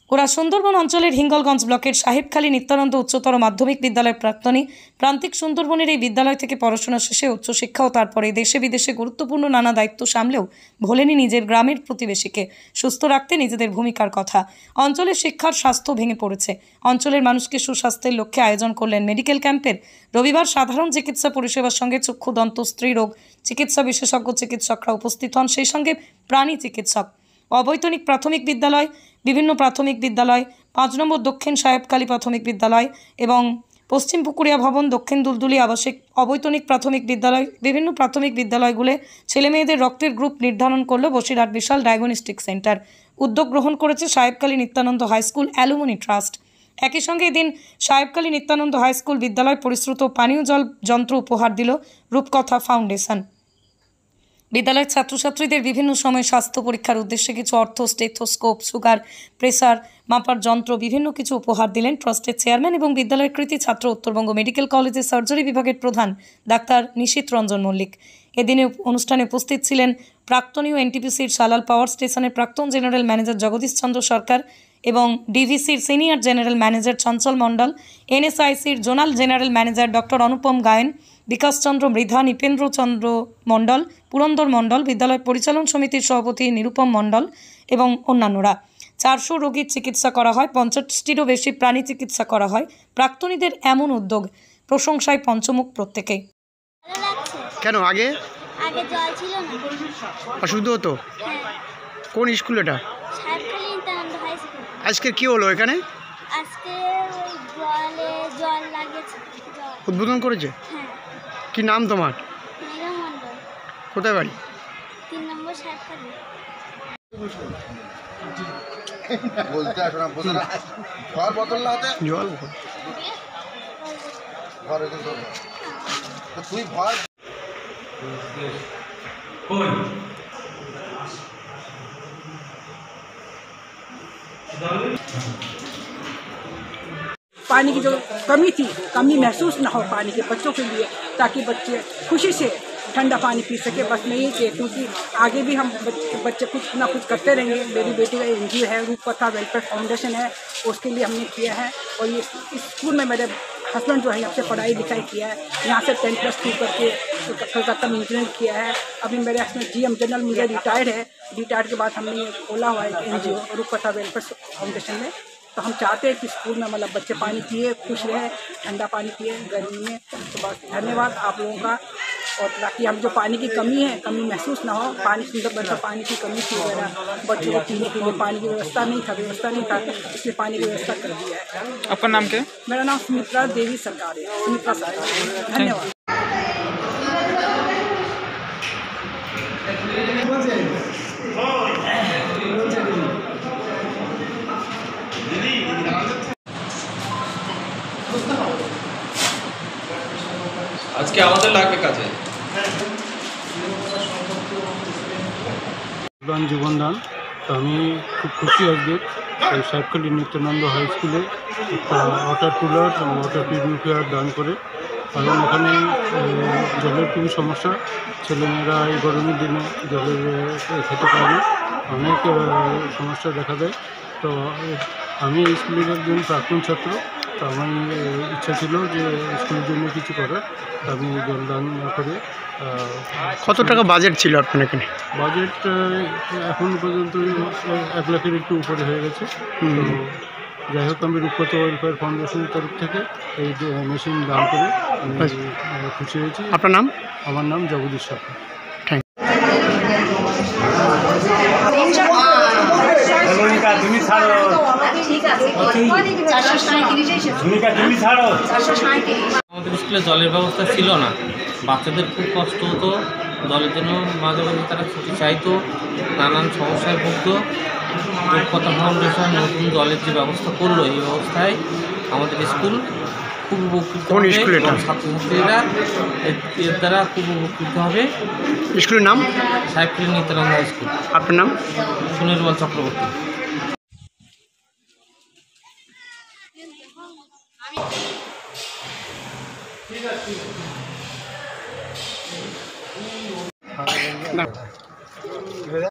ওরা সুন্দরবন অঞ্চলের হিঙ্গলগঞ্জ ব্লকের সাহেবখালী নিত্যানন্দ উচ্চতর মাধ্যমিক বিদ্যালয়ের প্রাক্তনী। প্রান্তিক সুন্দরবনের এই বিদ্যালয় থেকে পড়াশোনা শেষে উচ্চশিক্ষা ও তারপরে দেশে বিদেশে গুরুত্বপূর্ণ নানা দায়িত্ব সামলেও ভোলেনি নিজের গ্রামের প্রতিবেশীকে সুস্থ রাখতে নিজেদের ভূমিকার কথা। অঞ্চলের শিক্ষার স্বাস্থ্য ভেঙে পড়েছে। অঞ্চলের মানুষকে সুস্বাস্থ্যের লক্ষ্যে আয়োজন করলেন মেডিকেল ক্যাম্পের। রবিবার সাধারণ চিকিৎসা পরিষেবার সঙ্গে চক্ষু, দন্ত, স্ত্রীরোগ চিকিৎসা বিশেষজ্ঞ চিকিৎসকরা উপস্থিত হন, সেই সঙ্গে প্রাণী চিকিৎসক। অবৈতনিক প্রাথমিক বিদ্যালয়, বিভিন্ন প্রাথমিক বিদ্যালয়, 5 নম্বর দক্ষিণ সাহেবখালী প্রাথমিক বিদ্যালয় এবং পশ্চিম পুকুরিয়া ভবন, দক্ষিণ দুলদুলি আবাসিক অবৈতনিক প্রাথমিক বিদ্যালয়, বিভিন্ন প্রাথমিক বিদ্যালয়গুলো ছেলেমেয়েদের রক্তের গ্রুপ নির্ধারণ করল বসিরহাট বিশাল ডায়াগনস্টিক সেন্টার। উদ্যোগ গ্রহণ করেছে Sahebkhali Nityananda high school alumni trust. একই সঙ্গে এদিন সাহেবখালী নিত্যানন্দ হাই স্কুল বিদ্যালয় পরিশ্রুত পানীয় জল যন্ত্র উপহার দিল রূপকথা ফাউন্ডেশন। বিদ্যালয়ের ছাত্রছাত্রীদের বিভিন্ন সময় স্বাস্থ্য পরীক্ষার উদ্দেশ্যে কিছু অর্থ, স্টেথোস্কোপ, সুগার, প্রেসার মাপার যন্ত্র বিভিন্ন কিছু উপহার দিলেন ট্রাস্টের চেয়ারম্যান এবং বিদ্যালয়ের কৃতী ছাত্র উত্তরবঙ্গ মেডিকেল কলেজের সার্জারি বিভাগের প্রধান ডাক্তার নিশীথ রঞ্জন মল্লিক। এদিনে অনুষ্ঠানে উপস্থিত ছিলেন প্রাক্তনী ও এনটিপিসির সালাল পাওয়ার স্টেশনের প্রাক্তন জেনারেল ম্যানেজার জগদীশ চন্দ্র সরকার এবং ডিভিসির সিনিয়র জেনারেল ম্যানেজার চঞ্চল মণ্ডল, এনএসআইসির জোনাল জেনারেল ম্যানেজার ডক্টর অনুপম গায়েন, বিকাশচন্দ্র মৃধা, নৃপেন্দ্র চন্দ্র মণ্ডল, পুরন্দর মণ্ডল, বিদ্যালয় পরিচালন সমিতির সভাপতি নিরুপম মণ্ডল এবং অন্যান্যরা। 400 রোগীর চিকিৎসা করা হয়, 50টিরও বেশি প্রাণী চিকিৎসা করা হয়। প্রাক্তনীদের এমন উদ্যোগ প্রশংসায় পঞ্চমুখ প্রত্যেকেই। কেন আগে আগে জল ছিল না, অসুবিধা হতো? কোন স্কুল এটা? Sahebkhali Nityananda high school. আজকে কি হলো এখানে? আজকে ওই জল লাগিয়েছে, উদ্বোধন করেছে। হ্যাঁ। কি নাম তোমার? নীরব মণ্ডল। কোথায় বাড়ি? 3 নম্বর সাহেবখালী। বলতে আসো না, বলতে না। ঘর বদল না হতে জল ঘর একদম তো তুই ঘর पानी की जो कमी थी, कमी महसूस ना हो पानी के बच्चों के लिए, ताकि बच्चे खुशी से ठंडा पानी पी सके। बस मैं यही कहती हूँ कि आगे भी हम बच्चे कुछ ना कुछ करते रहेंगे। मेरी बेटी का एनजीओ है रूपकथा वेलफेयर फाउंडेशन है, उसके लिए हमने किया है। और ये इस स्कूल में मेरे हस्बैंड जो है यहाँ से पढ़ाई लिखाई किया है, यहाँ से 10+2 करके कलकत्ता में इंजीनियर किया है। अभी मेरे हस्बैंड GM जनरल मुझे रिटायर्ड है। रिटायर्ड के बाद हमने ये खोला हुआ है एनजीओ रूपकथा वेलफेयर फाउंडेशन में। तो हम चाहते हैं कि स्कूल में मतलब बच्चे पानी पिए, खुश रहे, ठंडा पानी पिए गर्मी में। तो बस धन्यवाद आप लोगों का। और ताकि हम जो पानी की कमी है, कमी महसूस ना हो। पानी सुंदर पानी की कमी थी वगैरह, बच्चों को पीने के लिए पानी की व्यवस्था नहीं था, इसलिए पानी की व्यवस्था कर दिया है। आपका नाम क्या है? मेरा नाम सुमित्रा देवी सरकार है। सुमित्रा सरकार, धन्यवाद। আজকে আমাদের লাগবে কাজে জীবনদান। তো আমি খুব খুশি আজকে এই সাহেবখালী নিত্যানন্দ হাই স্কুলে একটা ওয়াটার কুলার এবং ওয়াটার পিউরিফায়ার দান করে। কারণ এখানে জলের খুবই সমস্যা, ছেলেমেয়েরা এই গরমের দিনে জলের খেতে পারে না, অনেক সমস্যা দেখা দেয়। তো আমি এই স্কুলের একজন প্রাক্তন ছাত্র, তো আমার ইচ্ছা ছিল যে স্কুলের জন্য কিছু করার। আমি জলদান করে। কত টাকা বাজেট ছিল আপনার এখানে? বাজেট এখন পর্যন্ত 1 লাখের একটু উপরে হয়ে গেছে। তো যাই হোক, আমি রূপকথা ওয়েলফেয়ার ফাউন্ডেশনের তরফ থেকে এই মেশিন দান করে আমি খুশি হয়েছি। আপনার নাম? আমার নাম জগদীশ সরকার। আমাদের স্কুলে জলের ব্যবস্থা ছিল না, বাচ্চাদের খুব কষ্ট হতো জলের জন্য, মাঝে মাঝে তারা ছুটি চাইতো, নানান সমস্যায় ভুগত। রূপকথা ফাউন্ডেশন নতুন জলের যে ব্যবস্থা করলো, এই ব্যবস্থায় আমাদের স্কুল খুব উপকৃত হবে, ছাত্রছাত্রীরা এর দ্বারা খুব উপকৃত হবে। স্কুলের নাম? Sahebkhali Nityananda high school. আপনার নাম? সুনির্মল চক্রবর্তী। ঠিক আছে।